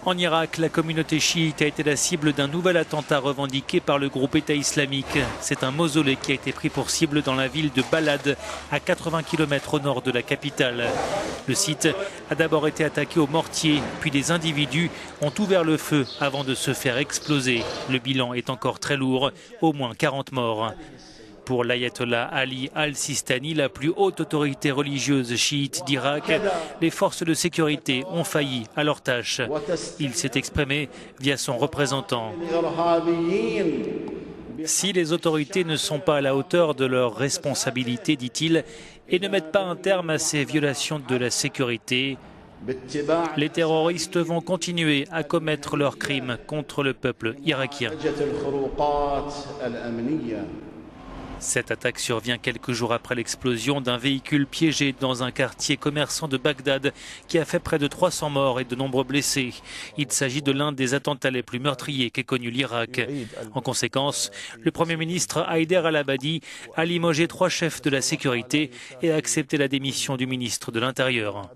En Irak, la communauté chiite a été la cible d'un nouvel attentat revendiqué par le groupe État islamique. C'est un mausolée qui a été pris pour cible dans la ville de Balad, à 80 km au nord de la capitale. Le site a d'abord été attaqué au mortier, puis des individus ont ouvert le feu avant de se faire exploser. Le bilan est encore très lourd, au moins 40 morts. Pour l'ayatollah Ali al-Sistani, la plus haute autorité religieuse chiite d'Irak, les forces de sécurité ont failli à leur tâche. Il s'est exprimé via son représentant. Si les autorités ne sont pas à la hauteur de leurs responsabilités, dit-il, et ne mettent pas un terme à ces violations de la sécurité, les terroristes vont continuer à commettre leurs crimes contre le peuple irakien. Cette attaque survient quelques jours après l'explosion d'un véhicule piégé dans un quartier commerçant de Bagdad qui a fait près de 300 morts et de nombreux blessés. Il s'agit de l'un des attentats les plus meurtriers qu'ait connu l'Irak. En conséquence, le Premier ministre Haider al-Abadi a limogé 3 chefs de la sécurité et a accepté la démission du ministre de l'Intérieur.